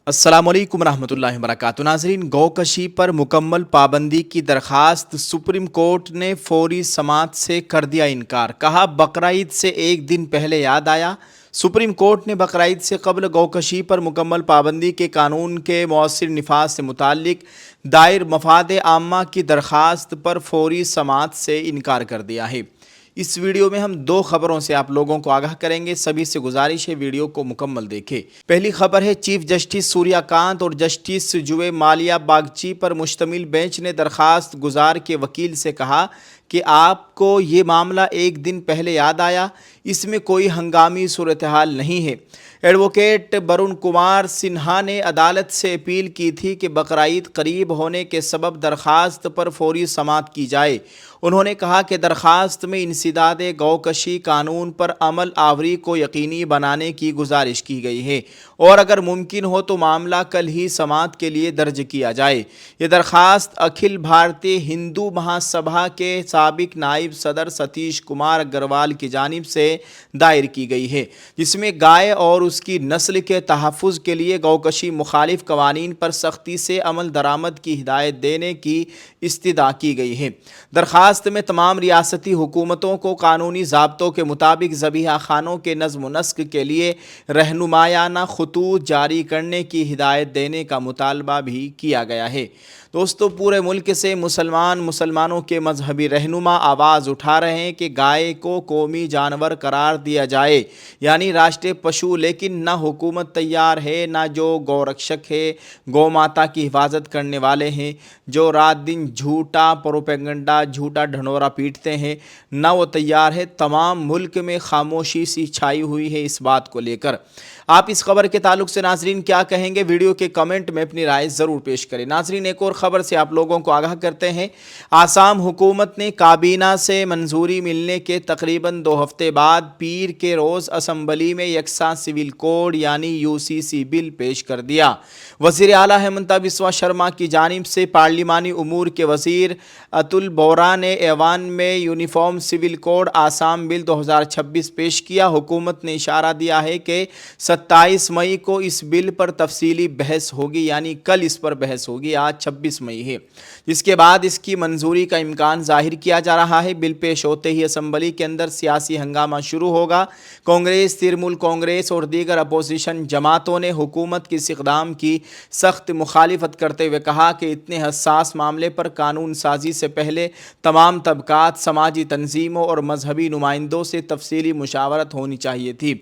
السلام علیکم ورحمۃ اللہ وبرکاتہ۔ ناظرین، گوکشی پر مکمل پابندی کی درخواست سپریم کورٹ نے فوری سماعت سے کر دیا انکار۔ کہا بقرعید سے ایک دن پہلے یاد آیا۔ سپریم کورٹ نے بقرعید سے قبل گوکشی پر مکمل پابندی کے قانون کے مؤثر نفاذ سے متعلق دائر مفاد عامہ کی درخواست پر فوری سماعت سے انکار کر دیا ہے۔ اس ویڈیو میں ہم دو خبروں سے آپ لوگوں کو آگاہ کریں گے، سبھی سے گزارش ہے ویڈیو کو مکمل دیکھیں۔ پہلی خبر ہے، چیف جسٹس سوریا کانت اور جسٹس جوے مالیا باگچی پر مشتمل بینچ نے درخواست گزار کے وکیل سے کہا کہ آپ کو یہ معاملہ ایک دن پہلے یاد آیا، اس میں کوئی ہنگامی صورتحال نہیں ہے۔ ایڈوکیٹ برون کمار سنہا نے عدالت سے اپیل کی تھی کہ بقرعید قریب ہونے کے سبب درخواست پر فوری سماعت کی جائے۔ انہوں نے کہا کہ درخواست میں انسداد گوکشی قانون پر عمل آوری کو یقینی بنانے کی گزارش کی گئی ہے اور اگر ممکن ہو تو معاملہ کل ہی سماعت کے لیے درج کیا جائے۔ یہ درخواست اکھل بھارتی ہندو مہا سبھا کے سابق نائب صدر ستیش کمار اگروال کی جانب سے دائر کی گئی ہے، جس میں گائے اور اس کی نسل کے تحفظ کے لیے گوکشی مخالف قوانین پر سختی سے عمل درآمد کی ہدایت دینے کی استدعا کی گئی ہے۔ درخواست میں تمام ریاستی حکومتوں کو قانونی ضابطوں کے مطابق ذبیحہ خانوں کے نظم و نسق کے لیے رہنمایانہ خطوط جاری کرنے کی ہدایت دینے کا مطالبہ بھی کیا گیا ہے۔ دوستو، پورے ملک سے مسلمانوں کے مذہبی رہنما آواز اٹھا رہے ہیں کہ گائے کو قومی جانور قرار دیا جائے، یعنی راشٹریہ پشو، لیکن نہ حکومت تیار ہے، نہ جو گو رکشک ہے، گو ماتا کی حفاظت کرنے والے ہیں، جو رات دن جھوٹا پروپیگنڈا، جھوٹا ڈھنڈورا پیٹتے ہیں، نہ وہ تیار ہے۔ تمام ملک میں خاموشی سی چھائی ہوئی ہے اس بات کو لے کر۔ آپ اس خبر کے تعلق سے ناظرین کیا کہیں گے؟ ویڈیو کے کمنٹ میں اپنی رائے ضرور پیش کریں۔ ناظرین، ایک اور خبر سے آپ لوگوں کو آگاہ کرتے ہیں۔ آسام حکومت نے کابینہ سے منظوری ملنے کے تقریباً 2 ہفتے بعد پیر کے روز اسمبلی میں یکساں سول کوڈ یعنی UCC بل پیش کر دیا۔ وزیر اعلیٰ ہیمنتا بسوا شرما کی جانب سے پارلیمانی امور کے وزیر اتل بورا نے ایوان میں یونیفارم سول کوڈ آسام بل 2026 پیش کیا۔ حکومت نے اشارہ دیا ہے کہ 27 مئی کو اس بل پر تفصیلی بحث ہوگی، یعنی کل اس پر بحث ہوگی، آج 26 مئی ہے، جس کے بعد اس کی منظوری کا امکان ظاہر کیا جا رہا ہے۔ بل پیش ہوتے ہی اسمبلی کے اندر سیاسی ہنگامہ شروع ہوگا۔ کانگریس، ترنمول کانگریس اور دیگر اپوزیشن جماعتوں نے حکومت کے اس اقدام کی سخت مخالفت کرتے ہوئے کہا کہ اتنے حساس معاملے پر قانون سازی سے پہلے تمام طبقات، سماجی تنظیموں اور مذہبی نمائندوں سے تفصیلی مشاورت ہونی چاہیے تھی۔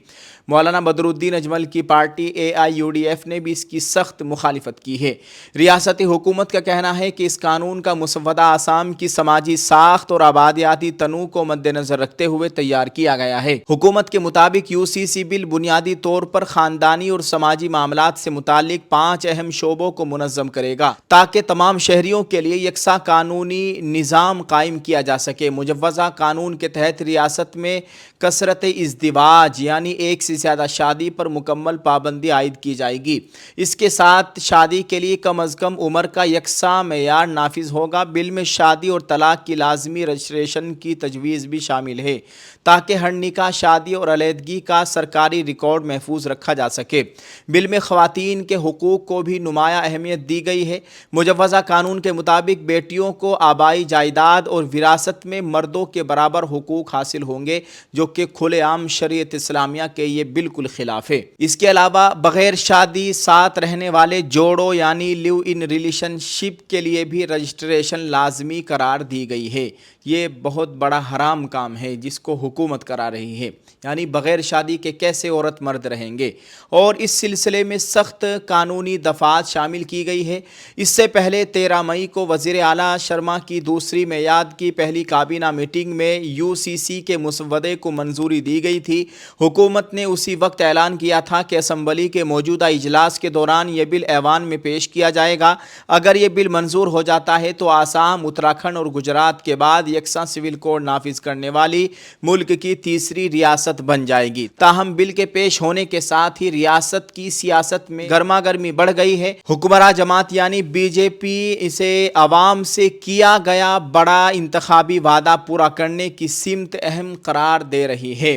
مولانا بدرالدین اجمل کی پارٹی AIUDF نے بھی اس کی سخت مخالفت کی ہے۔ ریاستی حکومت کا کہنا ہے کہ اس قانون کا مسودہ آسام کی سماجی ساخت اور آبادیاتی تنوع کو مد نظر رکھتے ہوئے تیار کیا گیا ہے۔ حکومت کے مطابق UCC بل بنیادی طور پر خاندانی اور سماجی معاملات سے متعلق 5 اہم شعبوں کو منظم کرے گا تاکہ تمام شہریوں کے لیے یکساں قانونی نظام قائم کیا جا سکے۔ مجوزہ قانون کے تحت ریاست میں کثرت ازدواج یعنی ایک سے زیادہ شادی پر مکمل پابندی عائد کی جائے گی۔ اس کے ساتھ شادی کے لیے کم از کم عمر کا یکساں معیار نافذ ہوگا۔ بل میں شادی اور طلاق کی لازمی رجسٹریشن کی تجویز بھی شامل ہے تاکہ ہر نکاح، شادی اور علیحدگی کا سرکاری ریکارڈ محفوظ رکھا جا سکے۔ بل میں خواتین کے حقوق کو بھی نمایاں اہمیت دی گئی ہے۔ مجوزہ قانون کے مطابق بیٹیوں کو آبائی جائیداد اور وراثت میں مردوں کے برابر حقوق حاصل ہوں گے، جو کہ کھلے عام شریعت اسلامیہ کے یہ بالکل خلاف ہے۔ اس کے علاوہ بغیر شادی ساتھ رہنے والے جوڑوں یعنی لیو ان ریلیشن شپ کے لیے بھی رجسٹریشن لازمی قرار دی گئی ہے۔ یہ بہت بڑا حرام کام ہے جس کو حکومت کرا رہی ہے، یعنی بغیر شادی کے کیسے عورت مرد رہیں گے، اور اس سلسلے میں سخت قانونی دفعات شامل کی گئی ہے۔ اس سے پہلے 13 مئی کو وزیر اعلیٰ شرما کی دوسری میعاد کی پہلی کابینہ میٹنگ میں UCC کے مسودے کو منظوری دی گئی تھی۔ حکومت نے اسی وقت اعلان کیا تھا کہ اسمبلی کے موجودہ اجلاس کے دوران یہ بل ایوان میں پیش کیا جائے گا۔ اگر یہ بل منظور ہو جاتا ہے تو آسام، اتراکھنڈ اور گجرات کے بعد یکساں سول کوڈ نافذ کرنے والی ملک کی تیسری ریاست بن جائے گی۔ تاہم بل کے پیش ہونے کے ساتھ ہی ریاست کی سیاست میں گرما گرمی بڑھ گئی ہے۔ حکمراں جماعت یعنی BJP اسے عوام سے کیا گیا بڑا انتخابی وعدہ پورا کرنے کی سمت اہم قرار دے رہی ہے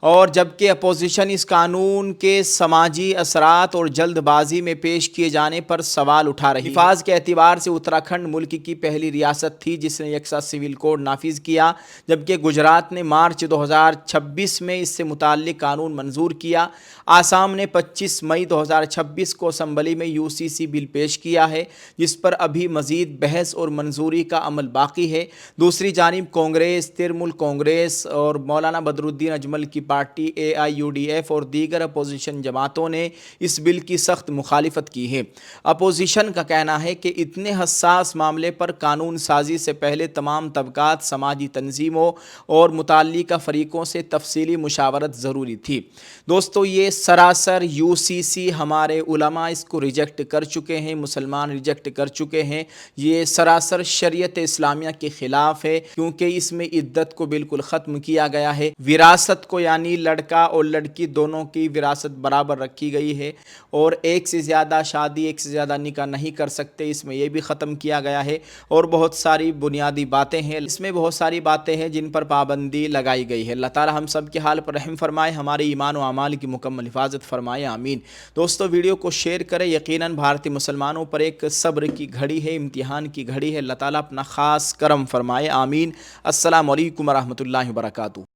اور جبکہ اپوزیشن اس قانون کے سماجی اثرات اور جلد بازی میں پیش کیے جانے پر سوال اٹھا رہی ہے۔ نفاذ کے اعتبار سے اتراکھنڈ ملک کی پہلی ریاست تھی جس نے یکساں سول کوڈ نافذ کیا، جبکہ گجرات نے مارچ 2026 میں اس سے متعلق قانون منظور کیا۔ آسام نے 25 مئی 2026 کو اسمبلی میں UCC بل پیش کیا ہے، جس پر ابھی مزید بحث اور منظوری کا عمل باقی ہے۔ دوسری جانب کانگریس، ترمول کانگریس اور مولانا بدرالدین اجمل کی پارٹی AIUDF اور دیگر اپوزیشن جماعتوں نے اس بل کی سخت مخالفت کی ہے۔ اپوزیشن کا کہنا ہے کہ اتنے حساس معاملے پر قانون سازی سے پہلے تمام طبقات، سماجی تنظیموں اور متعلقہ فریقوں سے تفصیلی مشاورت ضروری تھی۔ دوستو، یہ سراسر UCC ہمارے علماء اس کو ریجیکٹ کر چکے ہیں، مسلمان ریجیکٹ کر چکے ہیں۔ یہ سراسر شریعت اسلامیہ کے خلاف ہے، کیونکہ اس میں عدت کو بالکل ختم کیا گیا ہے۔ وراثت کو یعنی لڑکا اور لڑکی دونوں کی وراثت برابر رکھی گئی ہے، اور ایک سے زیادہ شادی، ایک سے زیادہ نکاح نہیں کر سکتے، اس میں یہ بھی ختم کیا گیا ہے۔ اور بہت ساری بنیادی باتیں ہیں، اس میں بہت ساری باتیں ہیں جن پر پابندی لگائی گئی ہے۔ اللہ تعالی ہم سب کے حال پر رحم فرمائے، ہمارے ایمان و اعمال کی مکمل حفاظت فرمائے، آمین۔ دوستو، ویڈیو کو شیئر کریں۔ یقیناً بھارتی مسلمانوں پر ایک صبر کی گھڑی ہے، امتحان کی گھڑی ہے۔ اللہ تعالیٰ اپنا خاص کرم فرمائے، آمین۔ السلام علیکم ورحمۃ اللہ وبرکاتہ۔